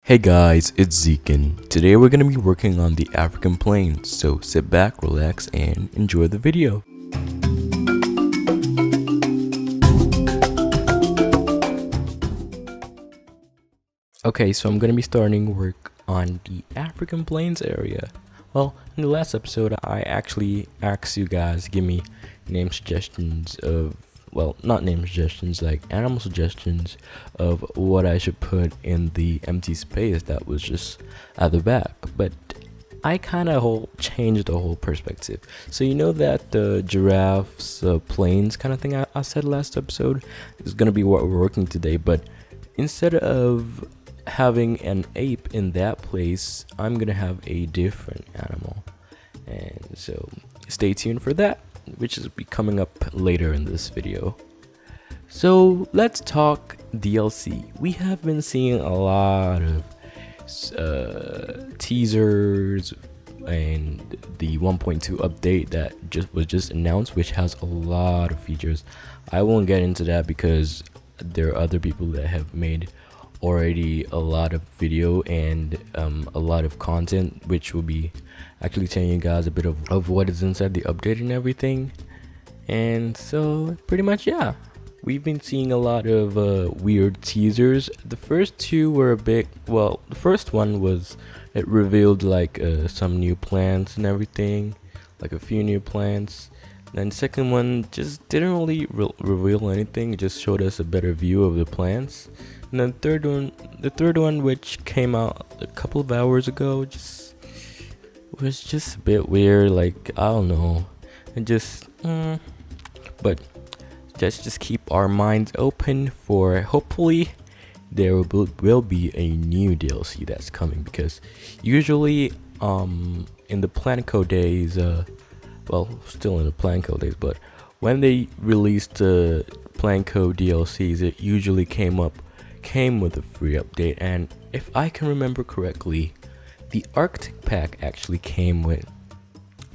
Hey guys, it's Zekin. Today we're going to be working on the African plains, so sit back, relax, and enjoy the video. Okay, so I'm going to be starting work on the African plains area. Well, in the last episode, I actually asked you guys to give me name suggestions of, well, not name suggestions, like animal suggestions of what I should put in the empty space that was just at the back. But I kind of changed the whole perspective. So you know that the giraffes, plains kind of thing I said last episode is going to be what we're working today. But instead of having an ape in that place, I'm going to have a different animal. And so stay tuned for that, which is be coming up later in this video. So let's talk DLC. We have been seeing a lot of teasers and the 1.2 update that was just announced, which has a lot of features. I won't get into that because there are other people that have made already a lot of video and a lot of content, which will be actually telling you guys a bit of what is inside the update and everything. And so pretty much, yeah, we've been seeing a lot of weird teasers. The first two were a bit, well, the first one was, it revealed like some new plants and everything, like a few new plants. Then second one just didn't really reveal anything, it just showed us a better view of the plants. And then the third one, which came out a couple of hours ago, was just a bit weird. Like, I don't know, and but let's just keep our minds open for hopefully there will be a new DLC that's coming, because usually in the Planetzoo days, well, still in the Planetzoo days, but when they released the Planetzoo DLCs, it usually came with a free update. And if I can remember correctly, the Arctic pack actually came with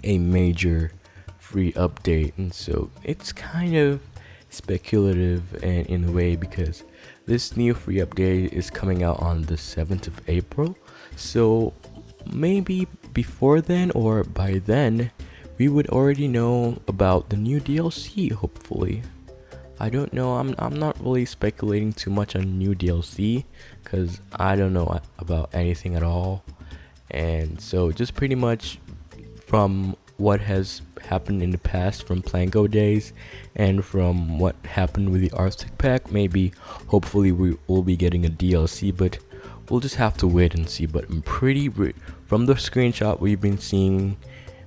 a major free update, and so it's kind of speculative and in a way, because this new free update is coming out on the 7th of April. So maybe before then or by then we would already know about the new DLC, hopefully. I don't know, I'm not really speculating too much on new DLC because I don't know about anything at all. And so just pretty much from what has happened in the past from Planetzoo days and from what happened with the Arctic pack, maybe hopefully we will be getting a DLC, but we'll just have to wait and see. But I'm from the screenshot we've been seeing,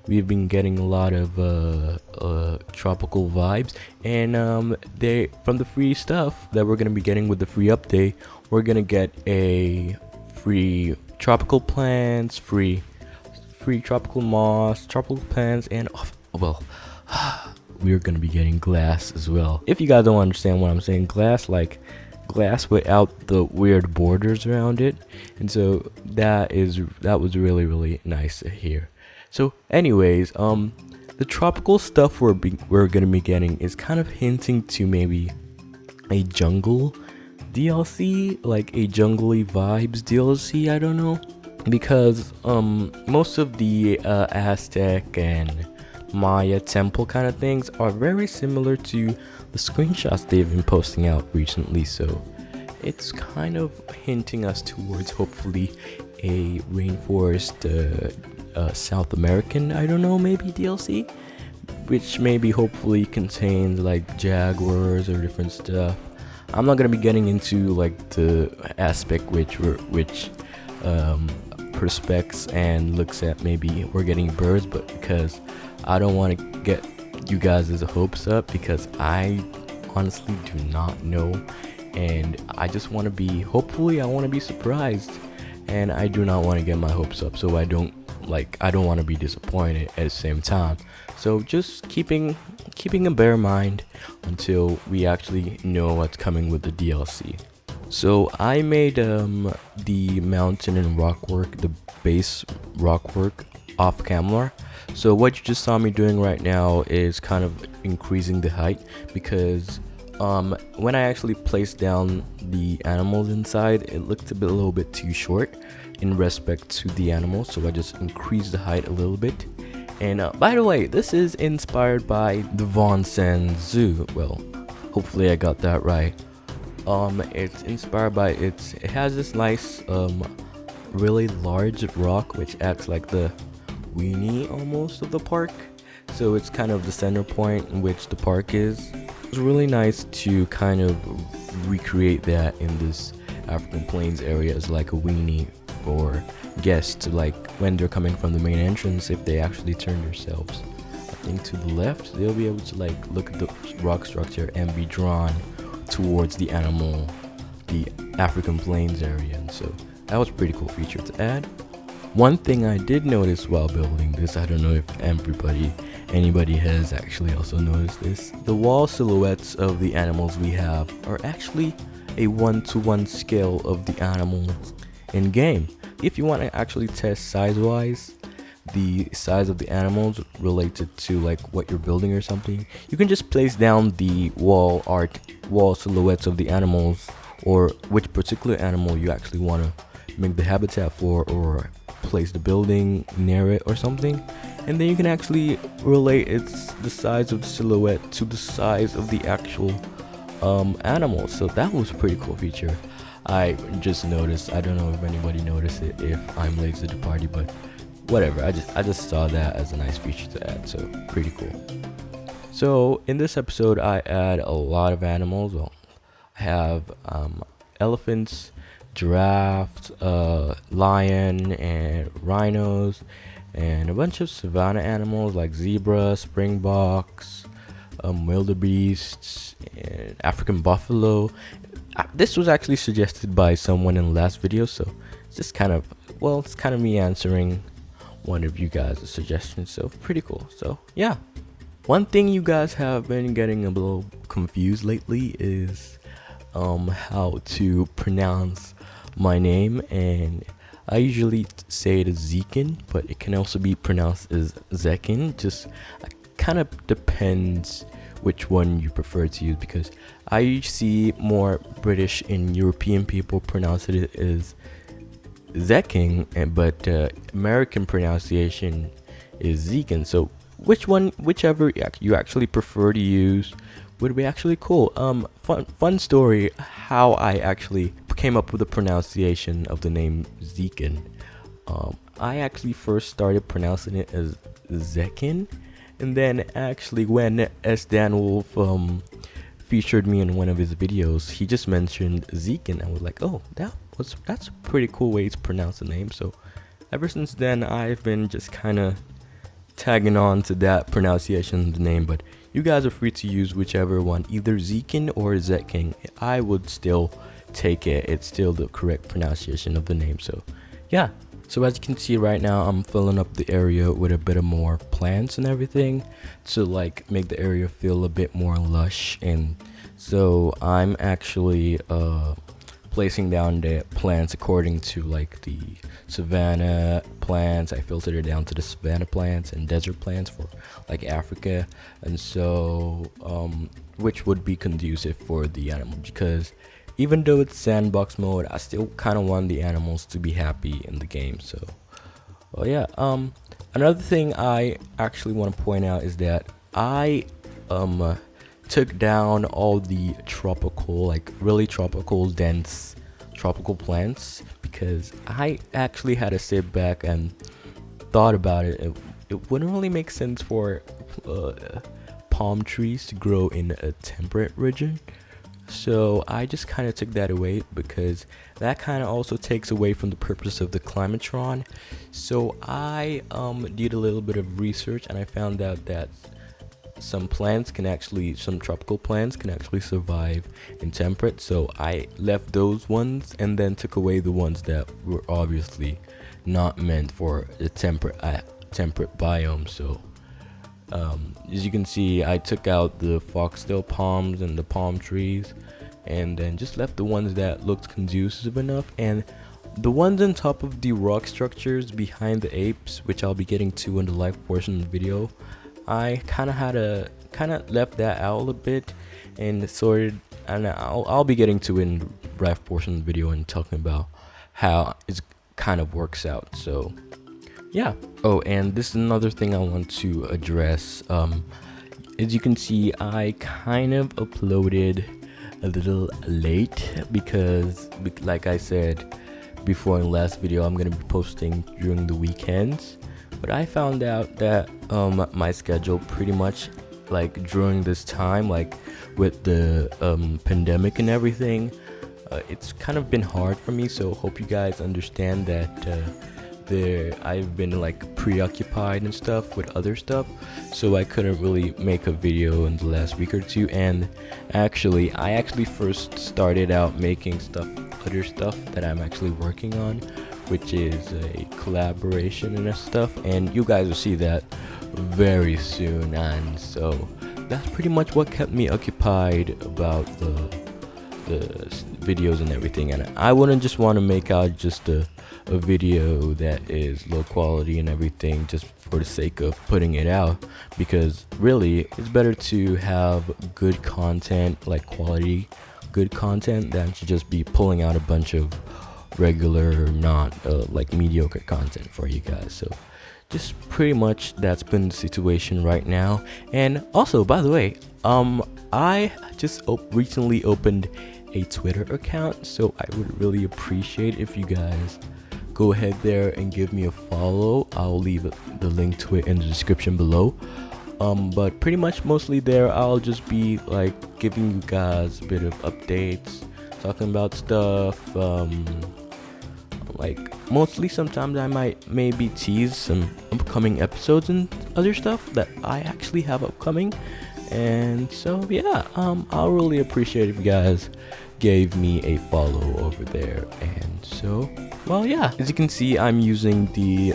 we've been getting a lot of tropical vibes, and from the free stuff that we're gonna be getting with the free update, we're gonna get a free tropical plants, free tropical moss, tropical plants, and well, we're gonna be getting glass as well. If you guys don't understand what I'm saying, glass without the weird borders around it, and so that was really nice to hear. So anyways, the tropical stuff we're gonna be getting is kind of hinting to maybe a jungle DLC, like a jungly vibes DLC, I don't know, because most of the Aztec and Maya temple kind of things are very similar to the screenshots they've been posting out recently, so it's kind of hinting us towards hopefully a rainforest South American, I don't know, maybe DLC, which maybe hopefully contains like jaguars or different stuff. I'm not gonna be getting into like the aspect which prospects and looks at maybe we're getting birds, but because I don't want to get you guys' hopes up, because I honestly do not know, and I just want to be, hopefully I want to be surprised, and I do not want to get my hopes up, so I don't want to be disappointed at the same time. So just keeping a bare mind until we actually know what's coming with the DLC. So I made the mountain and rock work, the base rock work, off camera. So what you just saw me doing right now is kind of increasing the height, because When I actually placed down the animals inside, it looked a little bit too short in respect to the animals, so I just increased the height a little bit. And by the way, this is inspired by the Zoo. Well, hopefully I got that right. It's inspired by it has this nice really large rock which acts like the weenie almost of the park. So it's kind of the center point in which the park is. It's really nice to kind of recreate that in this African Plains area as like a weenie for guests to, like, when they're coming from the main entrance, if they actually turn themselves, I think, to the left, they'll be able to like look at the rock structure and be drawn towards the African Plains area. And so that was a pretty cool feature to add. One thing I did notice while building this, I don't know if anybody has actually also noticed this, the wall silhouettes of the animals we have are actually a 1-to-1 scale of the animals in game. If you want to actually test size-wise the size of the animals related to like what you're building or something, you can just place down the wall silhouettes of the animals, or which particular animal you actually want to make the habitat for, or place the building near it or something, and then you can actually relate the size of the silhouette to the size of the actual animal. So that was a pretty cool feature. I just noticed. I don't know if anybody noticed it, if I'm late to the party, but whatever. I just saw that as a nice feature to add. So pretty cool. So in this episode, I add a lot of animals. Well, I have elephants, giraffes, lion, and rhinos, and a bunch of savanna animals like zebras, springboks, wildebeests, and African buffalo. This was actually suggested by someone in the last video, so it's just kind of me answering one of you guys' suggestions. So pretty cool. So yeah, one thing you guys have been getting a little confused lately is how to pronounce my name, and I usually say it as Zekin, but it can also be pronounced as Zekin. Just kind of depends which one you prefer to use, because I see more British and European people pronounce it as Zekin, but American pronunciation is Zekin. So whichever you actually prefer to use would be actually cool. Fun story how I actually came up with the pronunciation of the name Zekin. I actually first started pronouncing it as Zekin, and then actually when Dan Wolf featured me in one of his videos, he just mentioned Zekin. I was like, oh, that's a pretty cool way to pronounce the name. So ever since then, I've been just kind of tagging on to that pronunciation of the name, but you guys are free to use whichever one, either Zekin or Zekin. I would still take it. It's still the correct pronunciation of the name. So yeah. So as you can see right now, I'm filling up the area with a bit of more plants and everything to like make the area feel a bit more lush. And so I'm actually placing down the plants according to like the savanna plants. I filtered it down to the savanna plants and desert plants for like Africa, and so which would be conducive for the animal, because even though it's sandbox mode, I still kind of want the animals to be happy in the game. So well, yeah. Another thing I actually want to point out is that I took down all the tropical, like really tropical, dense tropical plants, because I actually had to sit back and thought about it. It wouldn't really make sense for palm trees to grow in a temperate region. So I just kind of took that away, because that kind of also takes away from the purpose of the Climatron. So I did a little bit of research, and I found out that some tropical plants can actually survive in temperate. So I left those ones and then took away the ones that were obviously not meant for the temperate biome. So as you can see, I took out the foxtail palms and the palm trees, and then just left the ones that looked conducive enough. And the ones on top of the rock structures behind the apes, which I'll be getting to in the live portion of the video, I kind of left that out a little bit, and sorted, and I'll be getting to in the right portion of the video and talking about how it kind of works out. So yeah. Oh, and this is another thing I want to address. As you can see, I kind of uploaded a little late because, like I said before in the last video, I'm gonna be posting during the weekends. But I found out that my schedule pretty much, like during this time, like with the pandemic and everything, it's kind of been hard for me. So hope you guys understand that I've been like preoccupied and stuff with other stuff, so I couldn't really make a video in the last week or two. And actually I first started out making other stuff that I'm actually working on, which is a collaboration and stuff, and you guys will see that very soon. And so that's pretty much what kept me occupied about the videos and everything. And I wouldn't just want to make out just a video that is low quality and everything just for the sake of putting it out, because really it's better to have good content, like quality good content, than to just be pulling out a bunch of regular, not like mediocre content for you guys. So just pretty much that's been the situation right now. And also, by the way, I just recently opened a Twitter account, so I would really appreciate if you guys go ahead there and give me a follow. I'll leave the link to it in the description below. But pretty much mostly there I'll just be like giving you guys a bit of updates, talking about stuff, like mostly sometimes I might maybe tease some upcoming episodes and other stuff that I actually have upcoming. And so yeah, I'll really appreciate if you guys gave me a follow over there. And so, well, yeah, as you can see, I'm using the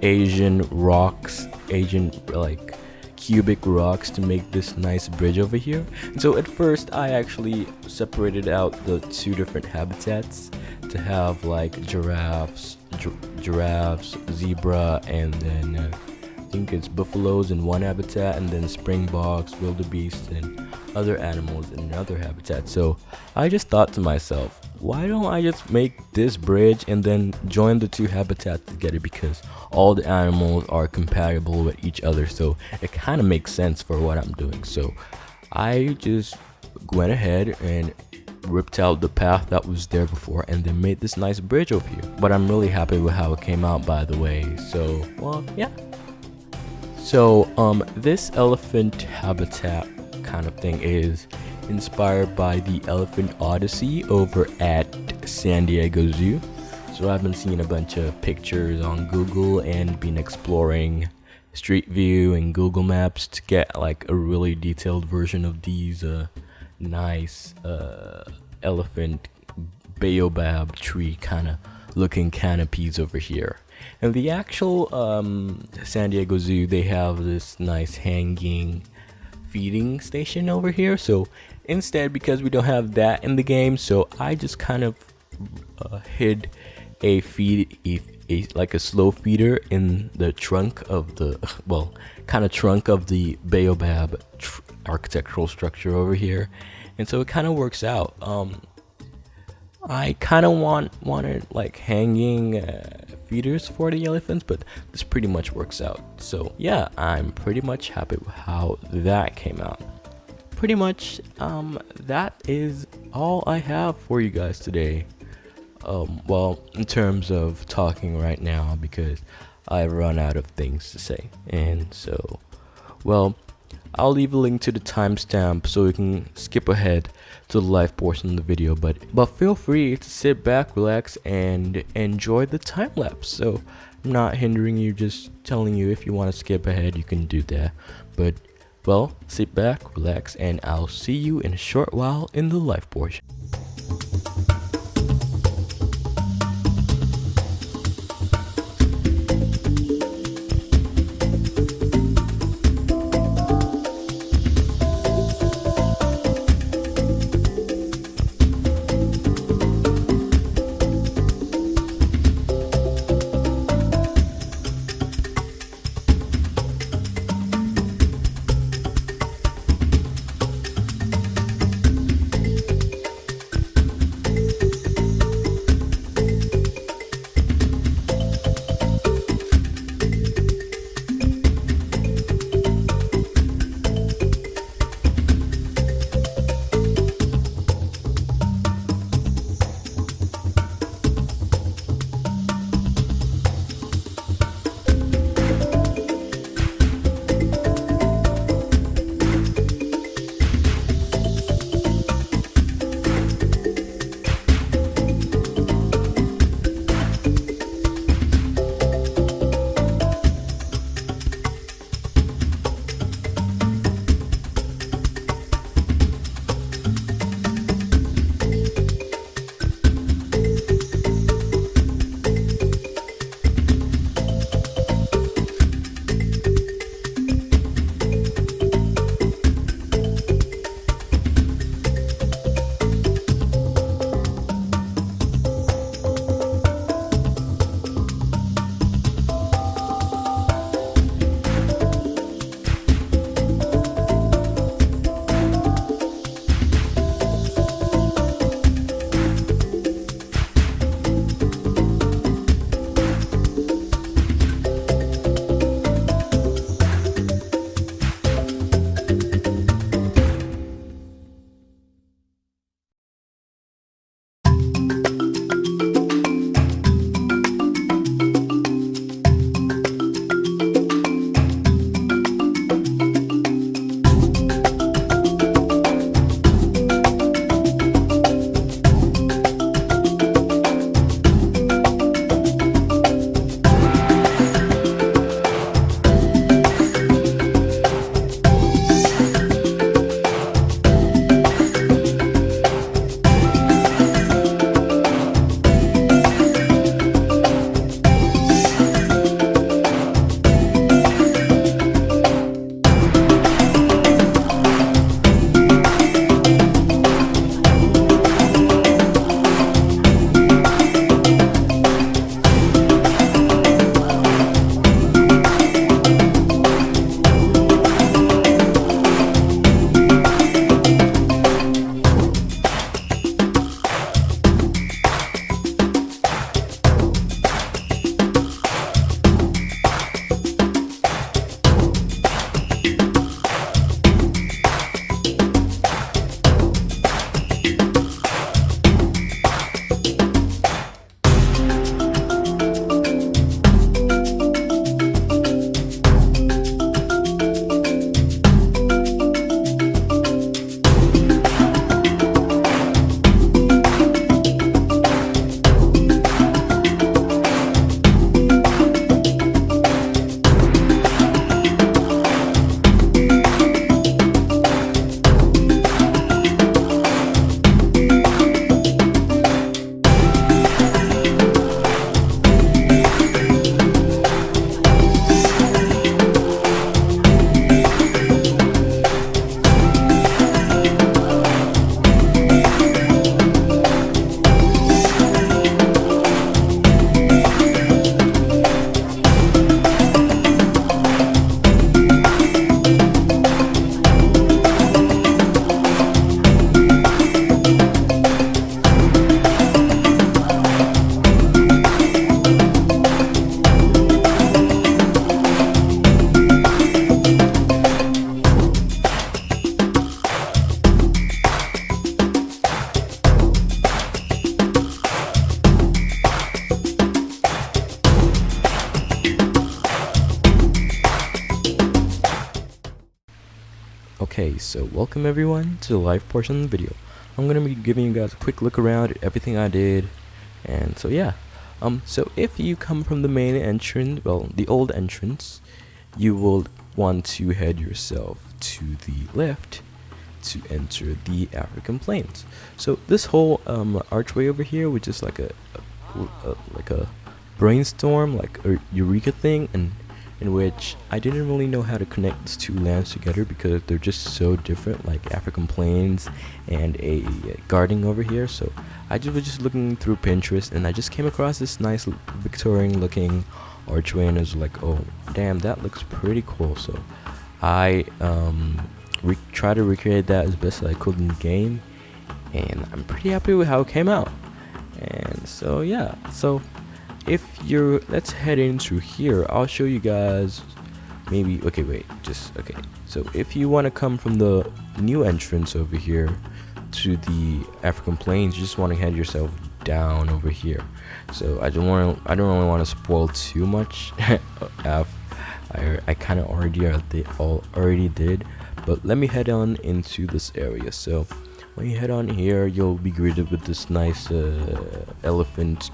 Asian like cubic rocks to make this nice bridge over here. And so at first I actually separated out the two different habitats to have like giraffes, zebra, and then I think it's buffaloes in one habitat, and then springboks, wildebeest, and other animals in another habitat. So I just thought to myself, why don't I just make this bridge and then join the two habitats together, because all the animals are compatible with each other, so it kind of makes sense for what I'm doing. So I just went ahead and ripped out the path that was there before and then made this nice bridge over here. But I'm really happy with how it came out, by the way. So, well, yeah. So this elephant habitat kind of thing is inspired by the Elephant Odyssey over at San Diego Zoo. So I've been seeing a bunch of pictures on Google and been exploring Street View and Google Maps to get like a really detailed version of these nice elephant baobab tree kind of looking canopies over here. And the actual San Diego Zoo, they have this nice hanging feeding station over here. So instead, because we don't have that in the game, so I just kind of hid a like a slow feeder in the trunk of the trunk of the baobab architectural structure over here. And so it kind of works out. I kind of wanted like hanging feeders for the elephants, but this pretty much works out. So yeah, I'm pretty much happy with how that came out. Pretty much that is all I have for you guys today. Well, in terms of talking right now, because I've run out of things to say. And so, well, I'll leave a link to the timestamp so you can skip ahead to the live portion of the video, but feel free to sit back, relax, and enjoy the time lapse. So I'm not hindering you, just telling you if you want to skip ahead, you can do that. But well, sit back, relax, and I'll see you in a short while in the live portion. Okay, so welcome everyone to the live portion of the video. I'm gonna be giving you guys a quick look around at everything I did, and so yeah. So if you come from the main entrance, well, the old entrance, you will want to head yourself to the left to enter the African plains. So this whole archway over here, which is like a brainstorm, like a eureka thing, and in which I didn't really know how to connect these two lands together because they're just so different, like African plains and a garden over here. So I was just looking through Pinterest and I just came across this nice Victorian looking archway and I was like, oh damn, that looks pretty cool. So I try to recreate that as best as I could in the game, and I'm pretty happy with how it came out. And so yeah, so let's head into here. I'll show you guys maybe, okay, so if you want to come from the new entrance over here to the African plains, you just want to head yourself down over here. So I don't really want to spoil too much. I kind of already did, but let me head on into this area. So when you head on here, you'll be greeted with this nice elephant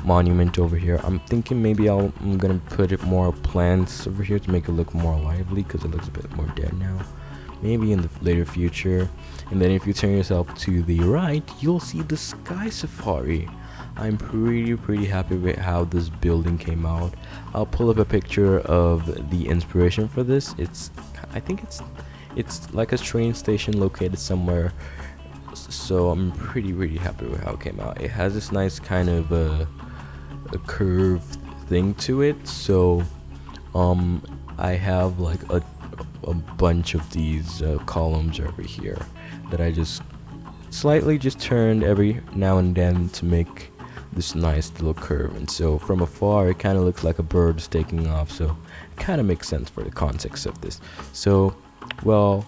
monument over here. I'm thinking maybe I'm gonna put more plants over here to make it look more lively because it looks a bit more dead now. Maybe in the later future. And then if you turn yourself to the right, you'll see the sky safari. I'm pretty happy with how this building came out. I'll pull up a picture of the inspiration for this. I think it's like a train station located somewhere, so I'm pretty happy with how it came out. It has this nice kind of a curved thing to it. So I have like a bunch of these columns over here that I just slightly turned every now and then to make this nice little curve. And so from afar it kind of looks like a bird is taking off, so it kind of makes sense for the context of this. So well,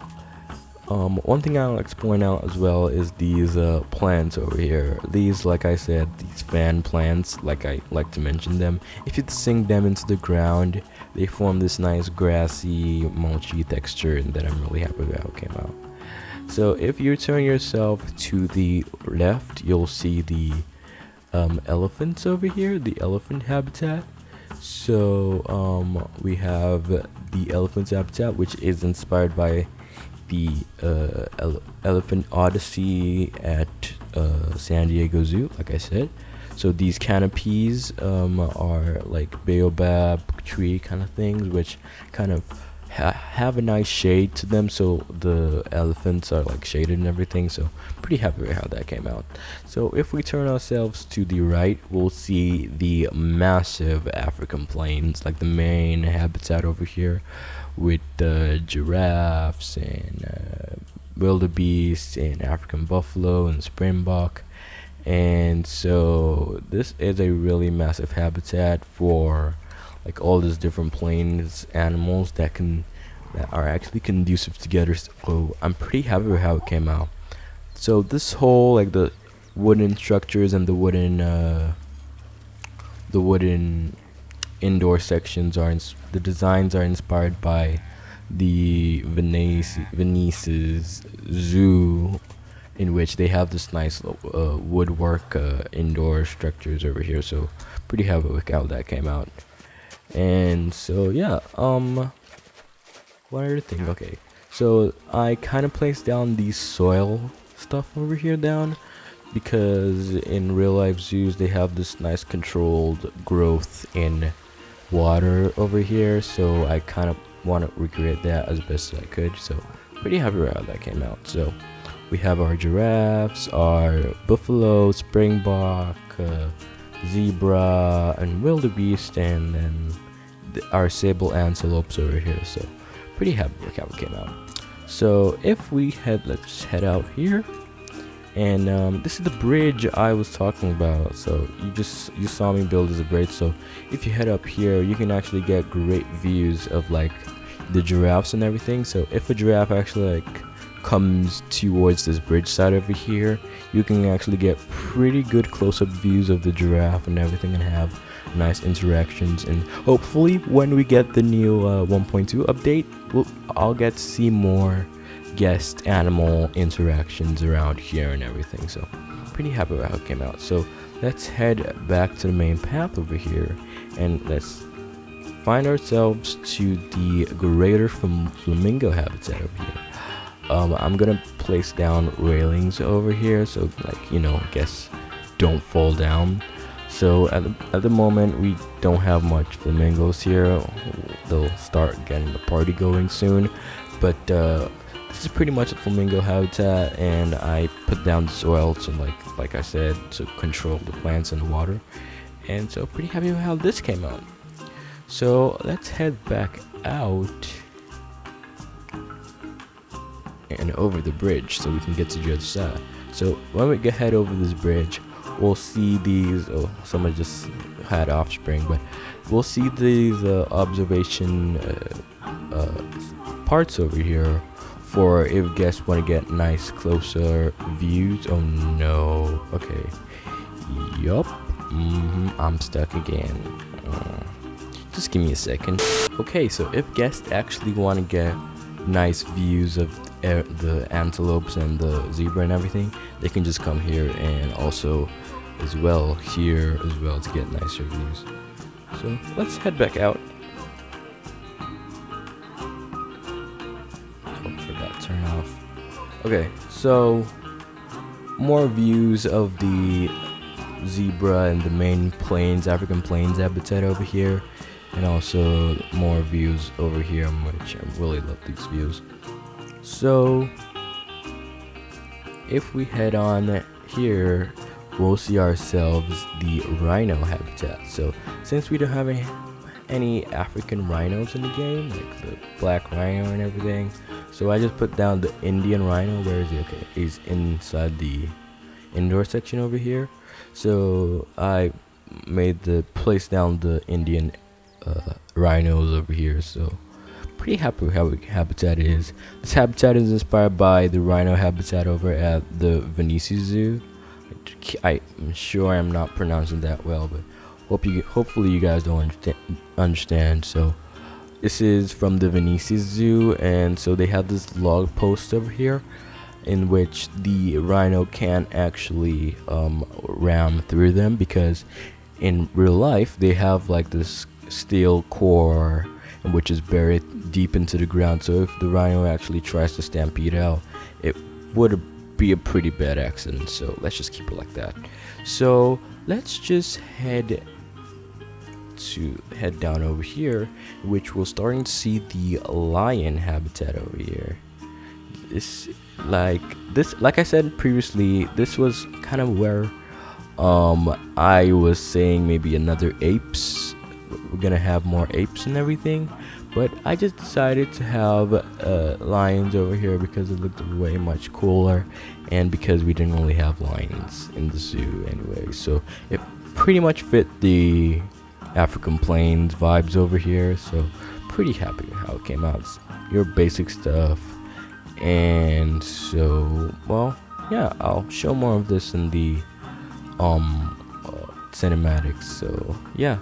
one thing I like to point out as well is these plants over here. These, like I said, these fan plants, like I like to mention them. If you sink them into the ground, they form this nice grassy, mulchy texture, and that I'm really happy with how it came out. So if you turn yourself to the left, you'll see the elephants over here, the elephant habitat. So we have the elephant habitat, which is inspired by the Elephant Odyssey at San Diego Zoo, like I said. So these canopies are like baobab tree kind of things, which kind of have a nice shade to them, so the elephants are like shaded and everything. So pretty happy with how that came out. So if we turn ourselves to the right, we'll see the massive African plains, like the main habitat over here, with the giraffes and wildebeest and African buffalo and springbok. And so this is a really massive habitat for like all these different plains animals that are actually conducive together. So I'm pretty happy with how it came out. So this whole, like, the wooden structures and the wooden indoor sections the designs are inspired by the Venice's zoo, in which they have this nice woodwork indoor structures over here. So pretty happy with how that came out. And so yeah, one other thing. Okay, so I kind of placed down the soil stuff over here down because in real life zoos they have this nice controlled growth in water over here, so I kind of want to recreate that as best as I could. So pretty happy with how that came out. So we have our giraffes, our buffalo, springbok, zebra and wildebeest, and then our sable antelopes over here. So pretty happy with how it came out. So if let's head out here, and this is the bridge I was talking about. So you saw me build as a bridge. So if you head up here, you can actually get great views of like the giraffes and everything. So if a giraffe actually like comes towards this bridge side over here, you can actually get pretty good close-up views of the giraffe and everything, and have nice interactions. And hopefully when we get the new 1.2 update, I'll get to see more guest animal interactions around here and everything. So pretty happy with how it came out. So let's head back to the main path over here, and let's find ourselves to the greater flamingo habitat over here. I'm gonna place down railings over here, so like, you know, guests don't fall down. So at the moment we don't have much flamingos here. They'll start getting the party going soon, but this is pretty much a flamingo habitat, and I put down the soil to like I said, to control the plants and the water. And so pretty happy with how this came out. So let's head back out and over the bridge so we can get to the other side. So when we head over this bridge, we'll see these, oh, someone just had offspring, but we'll see these observation parts over here for if guests want to get nice closer views. Oh no, okay, yup, I'm stuck again. Just give me a second. Okay, so if guests actually want to get nice views of the antelopes and the zebra and everything, they can just come here, and also as well here as well, to get nicer views. So let's head back out. Oh, forgot to turn off. Okay, so more views of the zebra and the main plains, African plains habitat over here, and also more views over here, which I really love these views. So if we head on here, we'll see ourselves the rhino habitat. So since we don't have any African rhinos in the game, like the black rhino and everything, so I just put down the Indian rhino. Where is he? Okay, he's inside the indoor section over here. So I made the place down the Indian rhinos over here. So pretty happy with how habitat is. This habitat is inspired by the rhino habitat over at the Beryl Zoo. I'm sure I'm not pronouncing that well, but hopefully you guys don't understand. So this is from the Beryl Zoo, and so they have this log post over here in which the rhino can't actually ram through them, because in real life they have like this steel core which is buried deep into the ground. So if the rhino actually tries to stampede out, it would be a pretty bad accident. So let's just keep it like that. So let's just head down over here, which we're starting to see the lion habitat over here. Like I said previously, this was kind of where I was saying maybe another apes. We're gonna have more apes and everything, but I just decided to have lions over here because it looked way much cooler, and because we didn't really have lions in the zoo anyway, so it pretty much fit the African plains vibes over here. So pretty happy with how it came out. It's your basic stuff. And so, well, yeah, I'll show more of this in the cinematics. So yeah,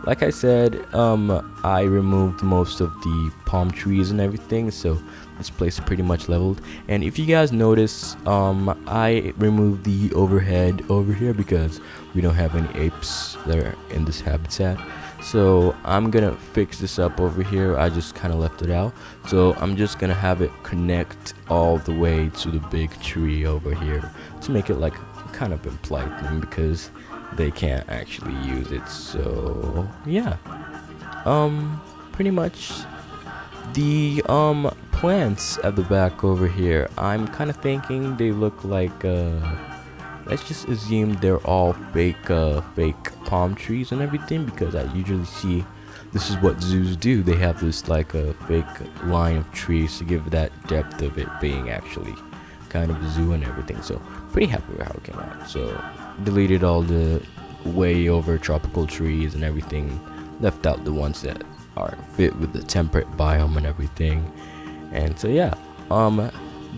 like I said, I removed most of the palm trees and everything, so this place is pretty much leveled. And if you guys notice, I removed the overhead over here because we don't have any apes that are in this habitat. So I'm gonna fix this up over here. I just kind of left it out, so I'm just gonna have it connect all the way to the big tree over here to make it like kind of implied thing, because they can't actually use it. So yeah, pretty much the plants at the back over here, I'm kind of thinking they look like let's just assume they're all fake palm trees and everything, because I usually see this is what zoos do. They have this like a fake line of trees to give that depth of it being actually kind of a zoo and everything. So pretty happy with how it came out. So deleted all the way over tropical trees and everything, left out the ones that are fit with the temperate biome and everything. And so yeah,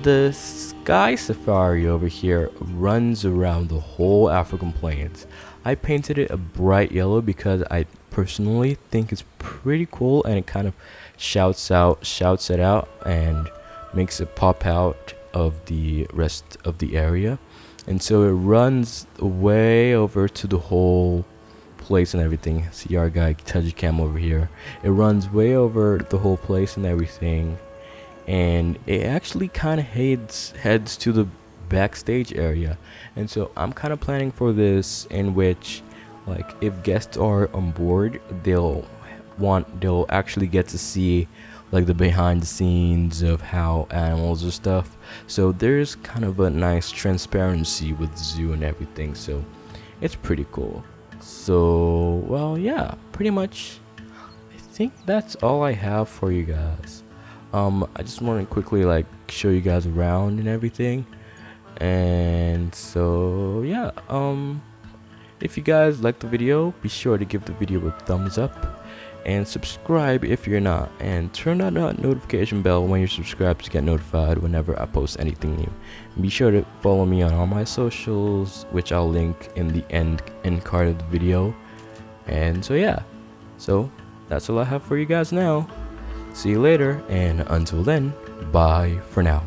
the sky safari over here runs around the whole African plains. I painted it a bright yellow because I personally think it's pretty cool, and it kind of shouts it out and makes it pop out of the rest of the area. And so it runs way over to the whole place and everything. See our guy Tejicam over here. It runs way over the whole place and everything, and it actually kind of heads to the backstage area. And so I'm kind of planning for this, in which, like, if guests are on board, they'll actually get to see like the behind the scenes of how animals or stuff. So there's kind of a nice transparency with zoo and everything, so it's pretty cool. So, well, yeah, pretty much I think that's all I have for you guys. I just want to quickly like show you guys around and everything. And so yeah, if you guys like the video, be sure to give the video a thumbs up and subscribe if you're not, and turn on that notification bell when you're subscribed to get notified whenever I post anything new. And be sure to follow me on all my socials, which I'll link in the end card of the video. And so yeah, so that's all I have for you guys now. See you later, and until then, bye for now.